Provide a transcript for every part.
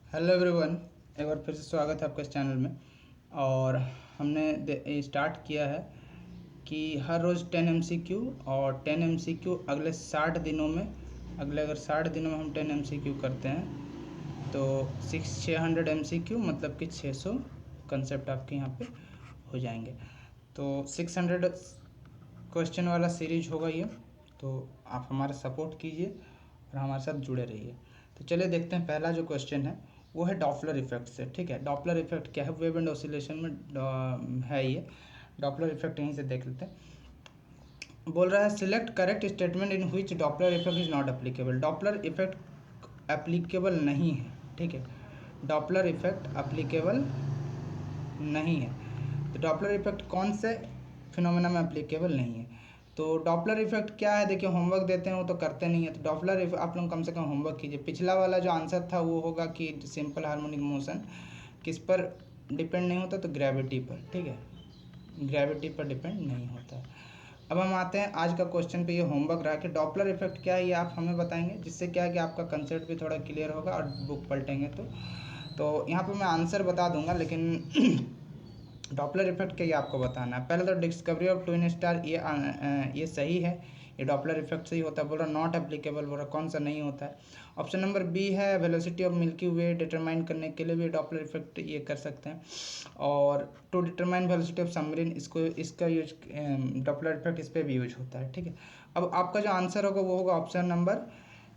Hello everyone, एक बार फिर से स्वागत है आपका इस चैनल में। और हमने स्टार्ट किया है कि हर रोज़ 10 MCQ और 10 MCQ अगले 60 दिनों में, अगर 60 दिनों में हम 10 MCQ करते हैं तो 600 MCQ मतलब कि 600 कंसेप्ट आपके यहाँ पे हो जाएंगे। तो 600 क्वेश्चन वाला सीरीज होगा ये, तो आप हमारा सपोर्ट कीजिए और हमारे साथ जुड़े रहिए। तो चलिए देखते हैं, पहला जो क्वेश्चन है वो है डॉपलर इफेक्ट से। ठीक है, डॉपलर इफेक्ट क्या है? वेव एंड ऑसिलेशन में है ये डॉपलर इफेक्ट। यहीं से देख लेते हैं। बोल रहा है select correct statement in which Doppler effect is not applicable. Doppler effect applicable नहीं है। ठीक है, डॉपलर इफेक्ट एप्लीकेबल नहीं है। तो डॉपलर इफेक्ट कौन से फिनोमेना में एप्लीकेबल नहीं है? तो डॉपलर इफेक्ट क्या है? देखिए, होमवर्क देते हैं वो तो करते नहीं है। तो डॉपलर इफेक्ट आप लोग कम से कम होमवर्क कीजिए। पिछला वाला जो आंसर था वो होगा कि सिंपल हार्मोनिक मोशन किस पर डिपेंड नहीं होता? तो ग्रेविटी पर। ठीक है, ग्रेविटी पर डिपेंड नहीं होता है। अब हम आते हैं आज का क्वेश्चन पे। ये होमवर्क रहा कि डॉपलर इफेक्ट क्या है ये आप हमें बताएंगे, जिससे क्या है कि आपका कंसेप्ट भी थोड़ा क्लियर होगा और बुक पलटेंगे तो यहाँ पे मैं आंसर बता दूंगा, लेकिन डॉपलर इफेक्ट क्या ये आपको बताना है। पहले तो डिस्कवरी ऑफ ट्विन स्टार ये सही है, ये डॉपलर इफेक्ट सही होता है। बोल रहा नॉट एप्लीकेबल, बोल रहा कौन सा नहीं होता है। ऑप्शन नंबर बी है velocity of milky way determine करने के लिए भी डॉपलर इफेक्ट ये कर सकते हैं। और to determine velocity of submarine, इसका यूज डॉपलर इफेक्ट इस पर भी यूज होता है। ठीक है, अब आपका जो आंसर होगा वो होगा option number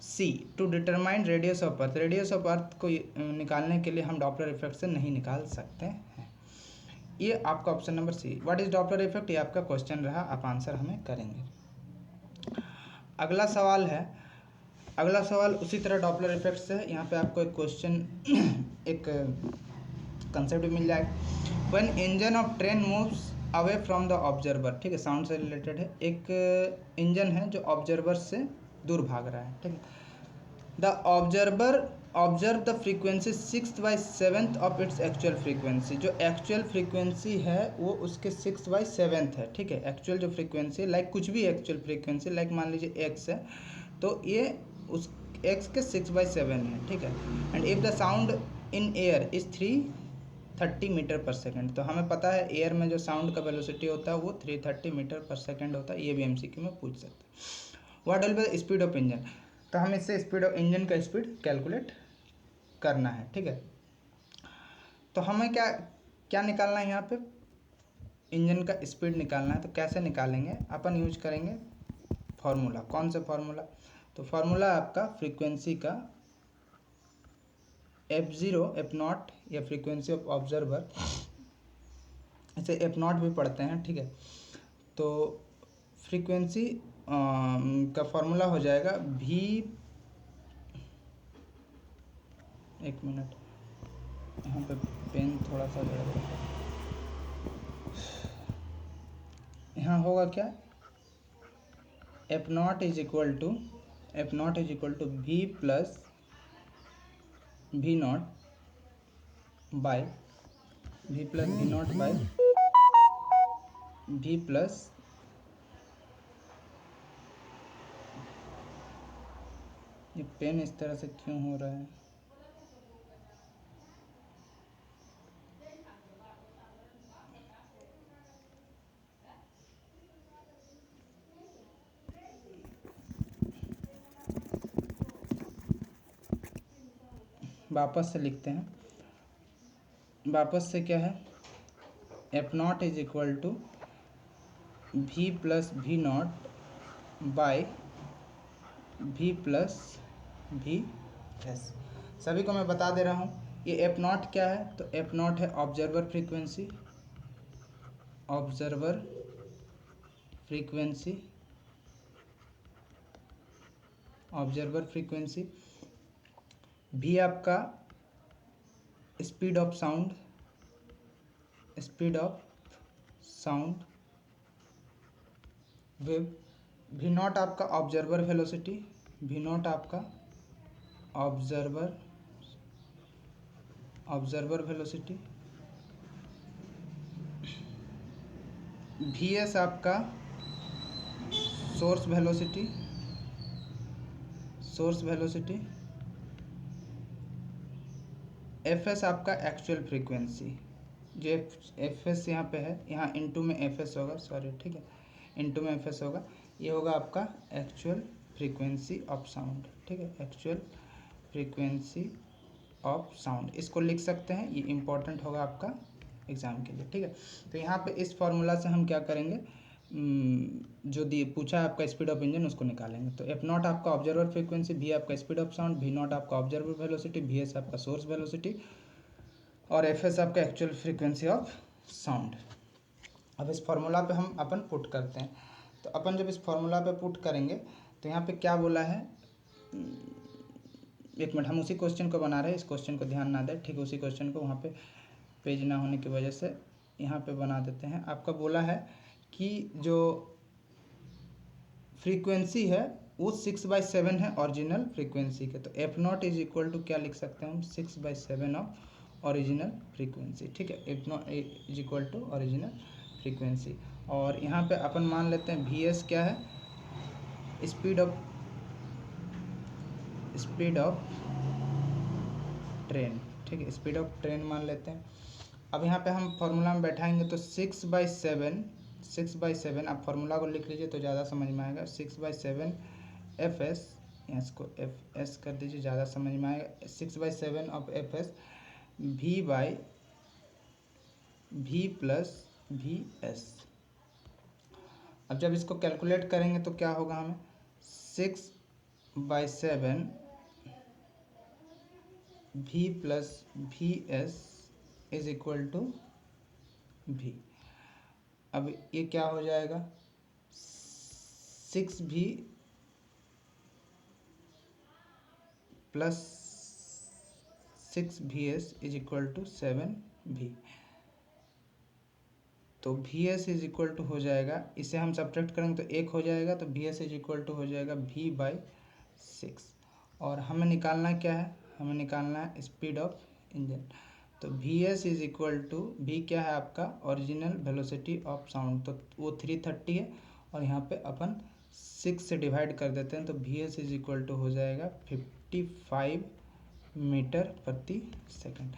C, to determine radius of earth. Radius of earth को निकालने के लिए हम डॉपलर इफेक्ट से नहीं निकाल सकते हैं। ये आपका option number C, what is Doppler effect, ये आपका क्वेश्चन रहा। आप आंसर हमें करेंगे। अगला सवाल है, अगला सवाल उसी तरह डॉपलर इफेक्ट से है। यहाँ पे आपको एक क्वेश्चन एक कंसेप्ट भी मिल जाएगा। When engine of train moves away from the observer. ठीक है, साउंड से रिलेटेड है। एक इंजन है जो ऑब्जर्वर से दूर भाग रहा है। ठीक है, the observe the frequency 6/7 of its actual frequency. जो एक्चुअल फ्रीक्वेंसी है वो उसके 6/7 है। ठीक है, एक्चुअल जो फ्रीक्वेंसी लाइक कुछ भी एक्चुअल फ्रीक्वेंसी लाइक मान लीजिए एक्स है, तो ये उस एक्स के 6/7 है। ठीक है, and if the sound in air is 330 metre per second. तो हमें पता है एयर में जो साउंड का वेलोसिटी होता है वो 330 मीटर पर सेकेंड होता है। ये भी MCQ में पूछ सकते हैं। What will be the speed of engine. तो हमें इससे स्पीड ऑफ इंजन का स्पीड कैलकुलेट करना है। ठीक है, तो हमें क्या क्या निकालना है यहाँ पे? इंजन का स्पीड निकालना है। तो कैसे निकालेंगे? अपन यूज करेंगे फार्मूला। कौन सा फार्मूला? तो फार्मूला आपका फ्रीक्वेंसी का F0 F0 या फ्रीक्वेंसी ऑफ ऑब्जर्वर, इसे F0 भी पढ़ते हैं। ठीक है, तो फ्रीक्वेंसी का फॉर्मूला हो जाएगा V, एक मिनट यहाँ पे पेन थोड़ा सा गड़बड़ है। यहाँ होगा क्या? F0 is equal to V plus V0 by V plus ये पेन इस तरह से क्यों हो रहा है? वापस से लिखते हैं। वापस से क्या है? F0 is equal to V plus V0 by V plus VS। सभी को मैं बता दे रहा हूँ ये F0 क्या है। तो F0 है observer frequency, observer frequency, observer frequency. V आपका speed of sound, speed of sound wave. V0 आपका ऑब्जर्वर वेलोसिटी, V0 आपका ऑब्जर्वर वेलोसिटी। VS आपका source velocity, source velocity. F S आपका एक्चुअल फ्रीक्वेंसी, जो एफ एस यहाँ पे है, यहाँ इनटू में एफ एस होगा, सॉरी ठीक है, इनटू में एफ एस होगा, ये होगा आपका एक्चुअल फ्रीक्वेंसी ऑफ साउंड, ठीक है, एक्चुअल फ्रीक्वेंसी ऑफ साउंड, इसको लिख सकते हैं, ये इम्पोर्टेंट होगा आपका एग्ज़ाम के लिए, ठीक है। तो यहाँ पे इस फॉर्मूला से हम क्या करेंगे, जो दिए पूछा है आपका स्पीड ऑफ इंजन, उसको निकालेंगे। तो एफ नॉट आपका ऑब्जर्वर फ्रीक्वेंसी, भी आपका स्पीड ऑफ साउंड, भी नॉट आपका ऑब्जर्वर वेलोसिटी, भी एस आपका सोर्स वेलोसिटी, और एफ एस आपका एक्चुअल फ्रीक्वेंसी ऑफ साउंड। अब इस फॉर्मूला पे हम अपन पुट करते हैं। तो अपन जब इस फॉर्मूला पे पुट करेंगे तो यहाँ पे क्या बोला है, एक मिनट, हम उसी क्वेश्चन को बना रहे हैं, इस क्वेश्चन को ध्यान ना दें, ठीक है, उसी क्वेश्चन को वहाँ पे पेज ना होने की वजह से यहाँ पे बना देते हैं। आपका बोला है कि जो फ्रीक्वेंसी है वो 6/7 है ओरिजिनल फ्रीक्वेंसी के। तो F naught is equal to क्या लिख सकते हैं हम, 6/7 ऑफ ओरिजिनल फ्रीक्वेंसी, ठीक है, F naught is equal to original frequency. और यहाँ पे अपन मान लेते हैं वी एस क्या है, स्पीड ऑफ ट्रेन, ठीक है, स्पीड ऑफ ट्रेन मान लेते हैं। अब यहाँ पे हम फॉर्मूला में बैठाएंगे तो 6/7 आप फार्मूला को लिख लीजिए तो ज़्यादा समझ में आएगा। 6/7 एफ एस, इसको एफ एस कर दीजिए, ज़्यादा समझ में आएगा। 6/7 of F S V plus V S. अब जब इसको कैलकुलेट करेंगे तो क्या होगा, हमें 6/7 V plus V S is equal to V. अब ये क्या हो जाएगा, 6V plus 6VS is equal to 7V। तो VS इज इक्वल टू हो जाएगा, इसे हम सब्ट्रैक्ट करेंगे तो 1 हो जाएगा, तो VS इज इक्वल टू हो जाएगा V/6। और हमें निकालना क्या है, हमें निकालना है स्पीड ऑफ इंजन। तो VS is equal to, V क्या है आपका ओरिजिनल वेलोसिटी ऑफ साउंड, तो वो 330 है, और यहाँ पे अपन 6 से डिवाइड कर देते हैं, तो VS इज इक्वल टू हो जाएगा 55 मीटर प्रति सेकंड।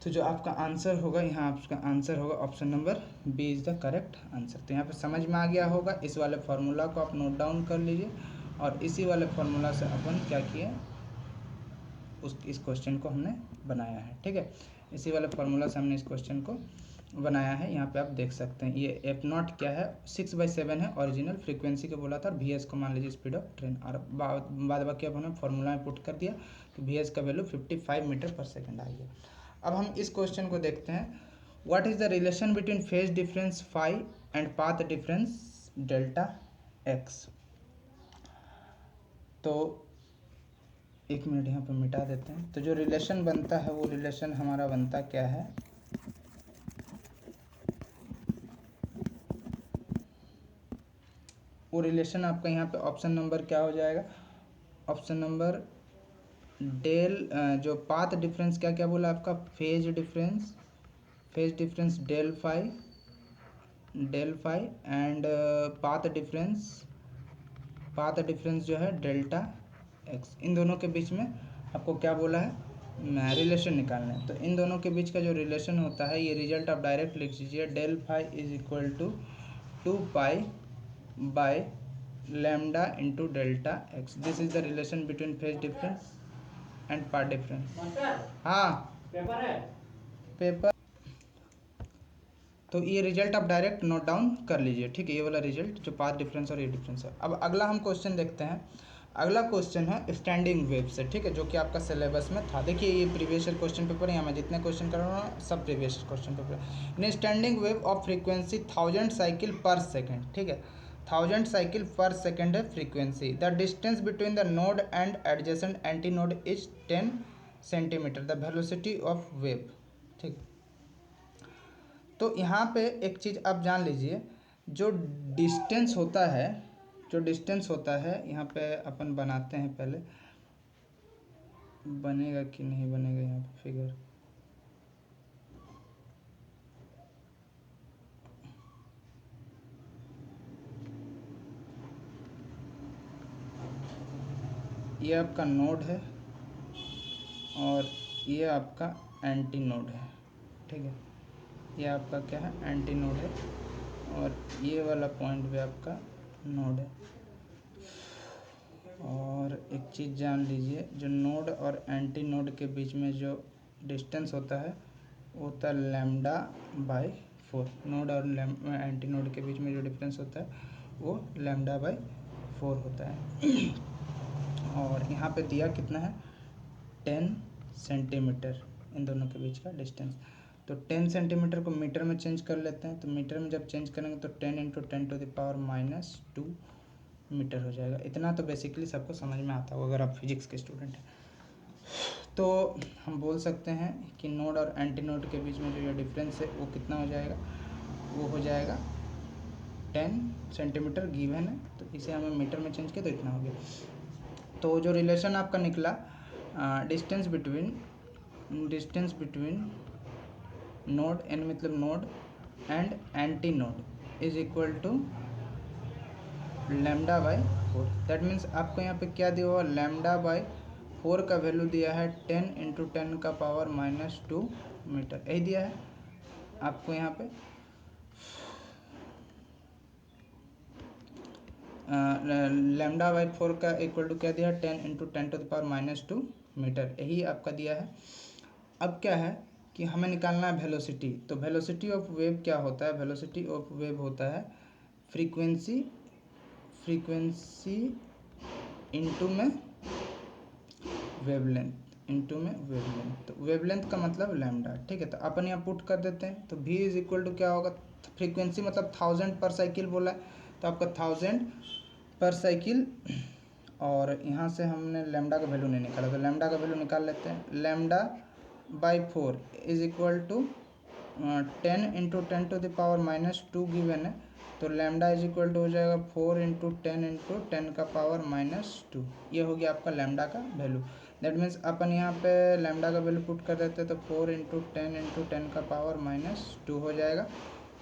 तो जो आपका आंसर होगा, यहाँ आपका आंसर होगा option number B is the correct answer. तो यहाँ पे समझ में आ गया होगा, इस वाले फार्मूला को आप नोट डाउन कर लीजिए, और इसी वाले फार्मूला से अपन क्या किए, इस क्वेश्चन को हमने बनाया है, ठीक है, इसी वाले फार्मूला से हमने इस क्वेश्चन को बनाया है। यहाँ पे आप देख सकते हैं, ये एफ नॉट क्या है, 6/7 है ओरिजिनल फ्रीक्वेंसी को बोला था, और वी एस को मान लीजिए स्पीड ऑफ ट्रेन, और बाद बाकी अब हमने फार्मूला में पुट कर दिया, तो वी एस का वैल्यू 55 मीटर पर सेकेंड आ गया। अब हम इस क्वेश्चन को देखते हैं, what is the relation between phase difference phi and path difference delta X. तो एक मिनट यहाँ पे मिटा देते हैं। तो जो रिलेशन बनता है वो रिलेशन हमारा बनता क्या है, वो रिलेशन आपका यहाँ पे ऑप्शन नंबर क्या हो जाएगा, ऑप्शन नंबर डेल, जो पाथ डिफरेंस क्या क्या बोला आपका, phase difference del phi and path difference जो है डेल्टा एक्स, इन दोनों के बीच में आपको क्या बोला है, रिलेशन निकालना है। तो इन दोनों के बीच का जो रिलेशन होता है, ये रिजल्ट आप डायरेक्ट लिख लीजिए, del phi is equal to 2π/λ into delta x. This is the relation between phase difference and path difference. हाँ पेपर। तो ये रिजल्ट आप डायरेक्ट नोट डाउन कर लीजिए, ठीक है, ये वाला रिजल्ट जो पाथ डिफरेंस और ये डिफरेंस है। अब अगला हम क्वेश्चन देखते हैं। अगला क्वेश्चन है स्टैंडिंग वेव से, ठीक है, जो कि आपका सिलेबस में था। देखिए ये प्रीवियस ईयर क्वेश्चन पेपर है, यहाँ मैं जितने क्वेश्चन कर रहा हूँ सब प्रीवियस क्वेश्चन पेपर है। इन standing wave of frequency 1000 cycle पर सेकेंड, ठीक है, 1000 साइकिल पर सेकेंड है frequency. The distance between the node and adjacent anti node is 10 centimetre. The velocity of wave, ठीक। तो यहाँ पे एक चीज़ आप जान लीजिए, जो डिस्टेंस होता है यहाँ पे अपन बनाते हैं, पहले बनेगा कि नहीं बनेगा यहाँ पे फिगर, ये आपका नोड है और ये आपका एंटी नोड है, ठीक है, ये आपका क्या है, एंटी नोड है, और ये वाला पॉइंट भी आपका नोड है। और एक चीज़ जान लीजिए, जो नोड और एंटी नोड के बीच में जो डिस्टेंस होता है वो होता है लैम्डा बाई 4। नोड और एंटी नोड के बीच में जो डिफरेंस होता है वो लैम्डा बाई 4 होता है। और यहाँ पे दिया कितना है, 10 सेंटीमीटर इन दोनों के बीच का डिस्टेंस। तो 10 सेंटीमीटर को मीटर में चेंज कर लेते हैं। तो मीटर में जब चेंज करेंगे तो 10 इंटू 10⁻⁻² मीटर हो जाएगा। इतना तो बेसिकली सबको समझ में आता होगा अगर आप फिजिक्स के स्टूडेंट हैं। तो हम बोल सकते हैं कि नोड और एंटी नोड के बीच में जो ये डिफरेंस है वो कितना हो जाएगा, वो हो जाएगा 10 सेंटीमीटर गिवन है, तो इसे हमें मीटर में चेंज किया तो इतना हो गया। तो जो रिलेशन आपका निकला, डिस्टेंस बिटवीन नोड, एन मतलब node, and antinode is equal to lambda by 4। That means आपको यहाँ पे क्या दिया हुआ, लैम्डा बाई 4 का वैल्यू दिया है 10 इंटू 10⁻⁻² मीटर, यही दिया है आपको यहाँ पे। लैम्डा बाई 4 का इक्वल टू क्या दिया है, 10 इंटू 10⁻⁻² मीटर, यही आपका दिया है। अब क्या है कि हमें निकालना है वेलोसिटी। तो वेलोसिटी ऑफ वेव क्या होता है, वेलोसिटी ऑफ वेव होता है फ्रीक्वेंसी इंटू में वेवलेंथ, तो वेवलेंथ का मतलब लैम्डा, ठीक है। तो अपन यहाँ पुट कर देते हैं। तो v इज इक्वल टू क्या होगा, फ्रीक्वेंसी मतलब 1000 पर साइकिल बोला है, तो आपका 1000 पर साइकिल, और यहाँ से हमने लैम्डा का वैल्यू नहीं निकाला तो लैम्डा का वैल्यू निकाल लेते हैं। Lambda by 4 is equal to 10 into 10⁻⁻² given है, तो लैम्डा इज इक्वल टू हो जाएगा 4 इंटू 10⁻⁻²। ये हो गया आपका लैम्डा का वैल्यू। दैट मीन्स अपन यहाँ पे लैम्डा का वैल्यू पुट कर देते हैं, तो 4 इंटू 10⁻⁻² हो जाएगा।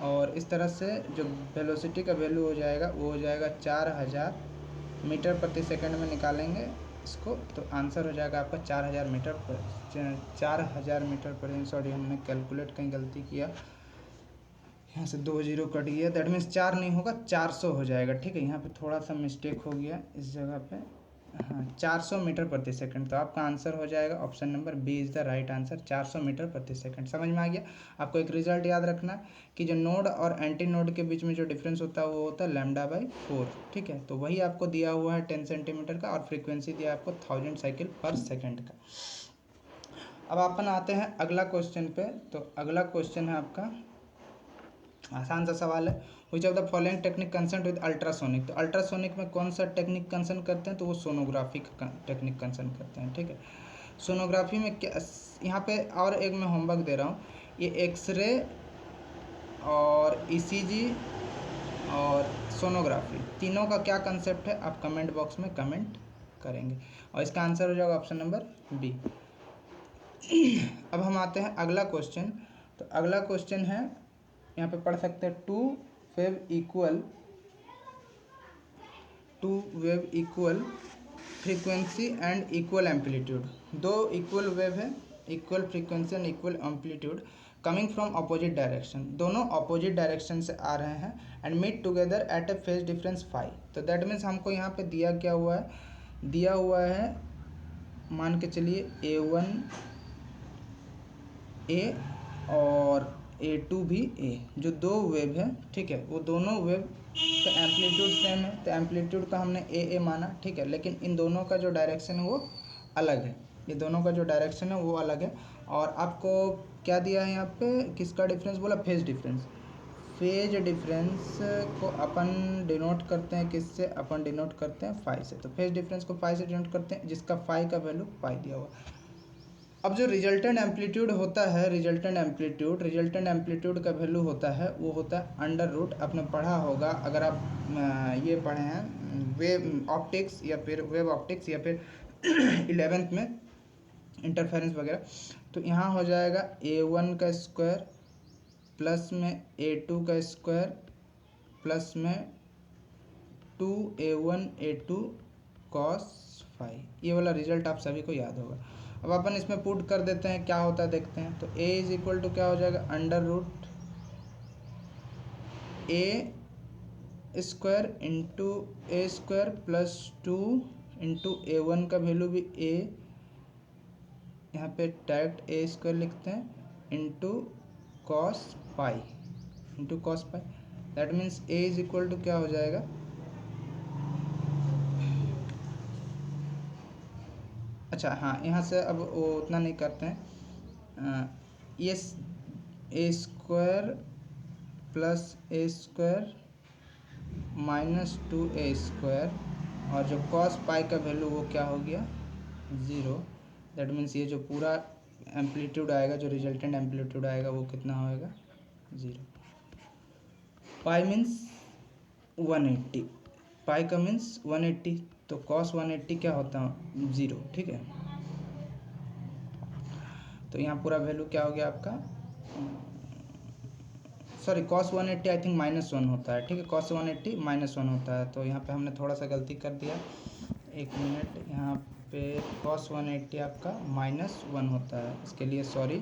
और इस तरह से जो वेलोसिटी का वैल्यू हो जाएगा वो हो जाएगा 4000 मीटर प्रति सेकंड में निकालेंगे इसको, तो आंसर हो जाएगा आपका 4000 मीटर पर सॉरी हमने कैलकुलेट कहीं गलती किया, यहाँ से 2 जीरो कट गया, दैट मीन्स 4 नहीं होगा 400 हो जाएगा, ठीक है। यहाँ पे थोड़ा सा मिस्टेक हो गया इस जगह पे, हाँ 400 मीटर प्रति सेकंड। तो आपका आंसर हो जाएगा option number B is the right answer, 400 metre प्रति सेकंड। समझ में आ गया। आपको एक रिजल्ट याद रखना है कि जो नोड और एंटी नोड के बीच में जो डिफरेंस होता है वो होता है लैम्डा बाई 4, ठीक है। तो वही आपको दिया हुआ है 10 सेंटीमीटर का, और फ्रीक्वेंसी दिया आपको 1000 साइकिल पर सेकेंड का। अब अपन आते हैं अगला क्वेश्चन पे। तो अगला क्वेश्चन है आपका, आसान सा सवाल है, which of the following technique concern with ultrasonic. तो अल्ट्रासोनिक में कौन सा टेक्निक कंसर्न करते हैं, तो वो सोनोग्राफी का टेक्निक कंसर्न करते हैं, ठीक है। सोनोग्राफी में क्या, यहाँ पे और एक मैं होमवर्क दे रहा हूँ, ये एक्सरे और ईसीजी और सोनोग्राफी तीनों का क्या कंसेप्ट है, आप कमेंट बॉक्स में कमेंट करेंगे, और इसका आंसर हो जाएगा ऑप्शन नंबर बी। अब हम आते हैं अगला क्वेश्चन। तो अगला क्वेश्चन है, यहाँ पे पढ़ सकते हैं, two wave equal frequency and equal amplitude. दो इक्वल वेव है, equal frequency and equal amplitude, coming from opposite direction, दोनों अपोजिट डायरेक्शन से आ रहे हैं, and meet together at a phase difference phi. तो दैट मीन्स हमको यहाँ पे दिया क्या हुआ है, दिया हुआ है मान के चलिए A1 A और A2 भी A, जो दो वेव है, ठीक है, वो दोनों वेव का एम्पलीट्यूड सेम है, तो एम्पलीट्यूड का हमने A माना, ठीक है, लेकिन इन दोनों का जो डायरेक्शन है वो अलग है, ये दोनों का जो डायरेक्शन है वो अलग है। और आपको क्या दिया है यहाँ पे, किसका डिफरेंस बोला, फेज डिफरेंस। फेज डिफरेंस को अपन डिनोट करते हैं किससे, अपन डिनोट करते हैं फाई से। तो फेज डिफरेंस को फाई से डिनोट करते हैं, जिसका फाई का वैल्यू पाई दिया हुआ। अब जो रिजल्टेंट एम्पलीट्यूड होता है, रिजल्टेंट एम्पलीट्यूड का वैल्यू होता है वो होता है अंडर रूट। आपने पढ़ा होगा, अगर आप ये पढ़े हैं वेव ऑप्टिक्स या फिर वेव ऑप्टिक्स या फिर 11th में इंटरफेरेंस वगैरह, तो यहाँ हो जाएगा A1 का स्क्वायर प्लस में A2 का स्क्वायर प्लस में 2A1 A2 cos फाई। ये वाला रिजल्ट आप सभी को याद होगा। अब अपन इसमें पुट कर देते हैं, क्या होता है देखते हैं। तो a इज इक्वल टू क्या हो जाएगा, अंडर रूट ए स्क्वायर इंटू ए स्क्वायर प्लस 2 इंटू A1 का वैल्यू भी a, यहाँ पे डायरेक्ट ए स्क्वायर लिखते हैं, into cos pi, into cos pi. That means a is equal to क्या हो जाएगा, अच्छा हाँ, यहाँ से अब वो उतना नहीं करते हैं, ये ए स्क्वायर प्लस ए स्क्वायर माइनस 2a स्क्वायर, और जो कॉस पाई का वैल्यू वो क्या हो गया, 0। दैट मीन्स ये जो पूरा एम्पलीट्यूड आएगा, जो रिजल्टेंट एम्पलीट्यूड आएगा वो कितना होएगा, 0। पाई मीन्स 180, पाई का मीन्स 180, तो कॉस 180 क्या होता है, 0, ठीक है। तो यहाँ पूरा वैल्यू क्या हो गया आपका, सॉरी कॉस 180 आई थिंक -1 होता है, ठीक है, कॉस 180 -1 होता है। तो यहाँ पे हमने थोड़ा सा गलती कर दिया, एक मिनट, यहाँ पे कॉस 180 आपका -1 होता है, इसके लिए सॉरी,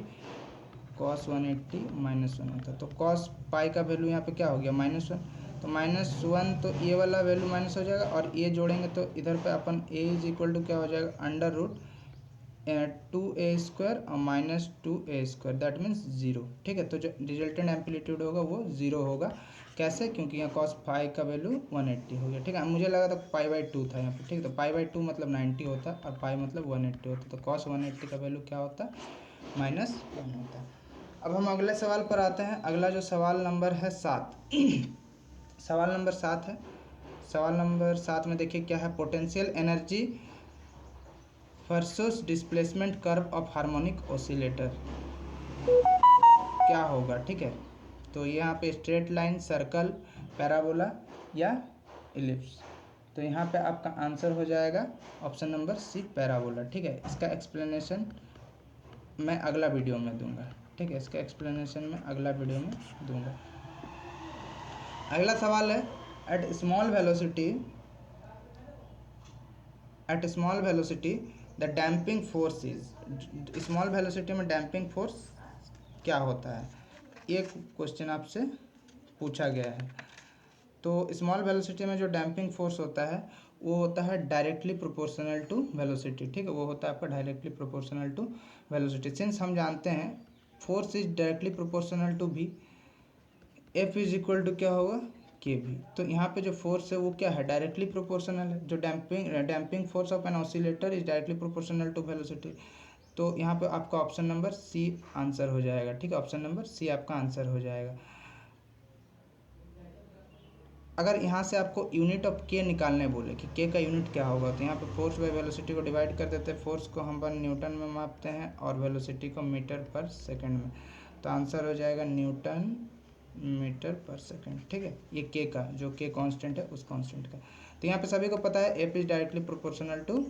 कॉस 180 -1 होता है। तो कॉस पाई का वैल्यू यहाँ पे क्या हो गया, -1, तो -1, तो ये वाला वैल्यू माइनस हो जाएगा, और ये जोड़ेंगे तो इधर पे अपन a इज इक्वल टू क्या हो जाएगा, अंडर रूट 2a स्क्वायर और -2a स्क्वायर, दैट मीन्स 0, ठीक है। तो जो रिजल्टेंट एम्पलीट्यूड होगा वो 0 होगा। कैसे, क्योंकि यहाँ कॉस पाई का वैल्यू 180 हो गया, ठीक है। मुझे लगा था पाई/2 था यहाँ पे, ठीक है, तो पाई/2 मतलब 90 होता और पाई मतलब 180 होता, तो कॉस 180 का वैल्यू क्या होता, -1 होता है। अब हम अगले सवाल पर आते हैं। अगला जो सवाल नंबर है 7 सवाल नंबर 7 है। सवाल नंबर 7 में देखिए क्या है, potential energy versus displacement curve of harmonic oscillator क्या होगा, ठीक है। तो यहाँ पे स्ट्रेट लाइन, सर्कल, पैराबोला या इलिप्स। तो यहाँ पे आपका आंसर हो जाएगा ऑप्शन नंबर सी, पैराबोला, ठीक है। इसका एक्सप्लेनेशन मैं अगला वीडियो में दूंगा, ठीक है, इसका एक्सप्लेनेशन मैं अगला वीडियो में दूंगा। अगला सवाल है, at small velocity the damping force is, small velocity में डैम्पिंग फोर्स क्या होता है, ये क्वेश्चन आपसे पूछा गया है। तो स्मॉल वेलोसिटी में जो डैम्पिंग फोर्स होता है वो होता है डायरेक्टली प्रोपोर्शनल टू वेलोसिटी, ठीक है, वो होता है आपका directly proportional to velocity. Since हम जानते हैं force is directly proportional to भी, एफ इज इक्वल टू क्या होगा, के भी। तो यहाँ पे जो फोर्स है वो क्या है, डायरेक्टली प्रोपोर्शनल है। जो damping force of an oscillator is directly proportional to velocity. तो यहाँ पे आपका ऑप्शन नंबर सी आंसर हो जाएगा, ठीक है, ऑप्शन नंबर सी आपका आंसर हो जाएगा। अगर यहाँ से आपको यूनिट ऑफ के निकालने बोले कि के का यूनिट क्या होगा, तो यहाँ पे फोर्स बाय वेलोसिटी को डिवाइड कर देते हैं। फोर्स को हम न्यूटन में मापते हैं और वेलोसिटी को मीटर पर सेकंड में। तो आंसर हो जाएगा न्यूटन मीटर पर सेकंड, ठीक है। ये के का, जो के कांस्टेंट है उस कांस्टेंट का। तो यहाँ पे सभी को पता है F is directly proportional to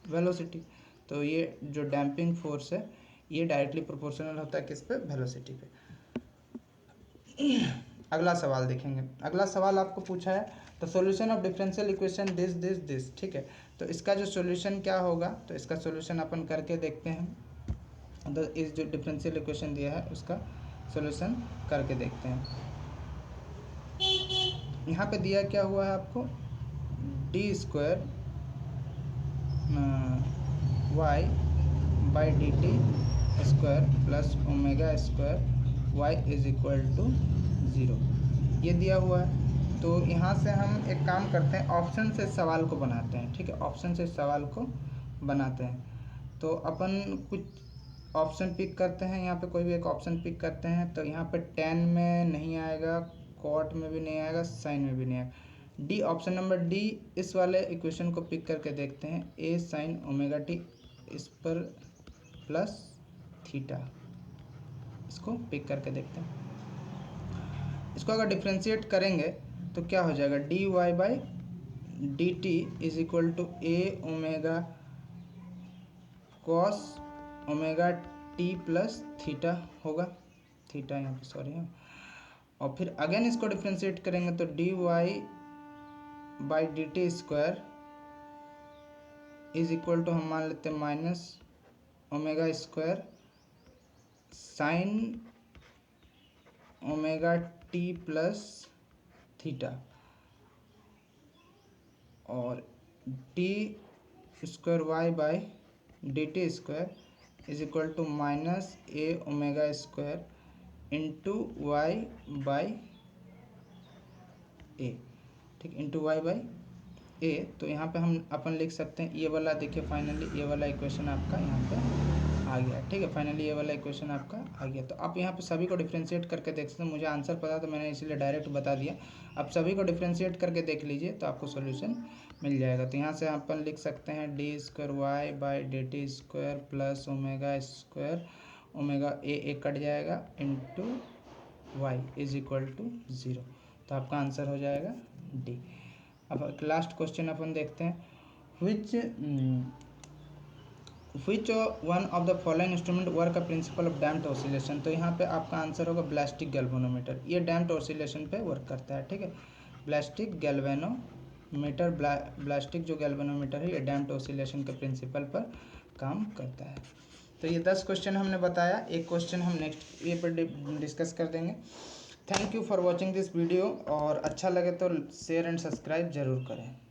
velocity. तो ये जो डैम्पिंग फोर्स है ये डायरेक्टली प्रोपोर्शनल होता है किस पे, वेलोसिटी पे। अगला सवाल देखेंगे। अगला सवाल आपको पूछा है the solution of differential equation this this this, ठीक है। तो इसका जो सॉल्यूशन क्या होगा, तो इसका सॉल्यूशन अपन करके देखते हैं। तो इस जो डिफरेंशियल इक्वेशन दिया है उसका सॉल्यूशन करके देखते हैं। यहाँ पे दिया क्या हुआ है आपको, D square Y by D T square plus omega square Y is equal to 0, ये दिया हुआ है। तो यहाँ से हम एक काम करते हैं, ऑप्शन से सवाल को बनाते हैं, ठीक है, ऑप्शन से सवाल को बनाते हैं। तो अपन कुछ ऑप्शन पिक करते हैं, यहाँ पे कोई भी एक ऑप्शन पिक करते हैं। तो यहाँ पे tan में नहीं आएगा, कॉट में भी नहीं आएगा, साइन में भी नहीं आएगा। डी, ऑप्शन नंबर डी, इस वाले इक्वेशन को पिक करके देखते हैं, ए साइन ओमेगा टी इस पर प्लस थीटा, इसको पिक करके देखते हैं। इसको अगर डिफ्रेंशिएट करेंगे तो क्या हो जाएगा, D Y by D T is equal to A omega cos omega T plus theta होगा, थीटा यहाँ पे सॉरी है। और फिर अगेन इसको डिफ्रेंशिएट करेंगे तो d Y by D T square is equal to हम मान लेते हैं minus omega square sine omega T plus theta और d square Y by D T square is equal to minus A omega square into y by A, ठीक, into y by ए। तो यहाँ पे हम अपन लिख सकते हैं ये वाला, देखिए फाइनली ये वाला इक्वेशन आपका यहाँ पे आ गया, ठीक है। फाइनली ये वाला इक्वेशन आपका आ गया। तो आप यहाँ पे सभी को डिफ्रेंशिएट करके देख सकते हैं। मुझे आंसर पता तो मैंने इसलिए डायरेक्ट बता दिया। आप सभी को डिफ्रेंशिएट करके देख लीजिए तो आपको सॉल्यूशन मिल जाएगा। तो यहाँ से अपन लिख सकते हैं d square Y by D T square plus omega square omega A कट जाएगा into y is equal to 0। तो आपका आंसर हो जाएगा डी। अब लास्ट क्वेश्चन अपन देखते हैं, which one of the following instrument work a principle of damped oscillation. तो यहाँ पे आपका आंसर होगा ब्लास्टिक गैल्वेनोमीटर। ये डैम्प्ड ऑसिलेशन पे वर्क करता है, ठीक है। ब्लास्टिक गैल्वेनोमीटर, ब्लास्टिक जो गैल्वेनोमीटर है ये डैम्प्ड ऑसिलेशन के प्रिंसिपल पर काम करता है। तो ये 10 क्वेश्चन हमने बताया। एक क्वेश्चन हम नेक्स्ट ये पर डिस्कस कर देंगे। Thank you for watching this video, और अच्छा लगे तो शेयर एंड सब्सक्राइब जरूर करें।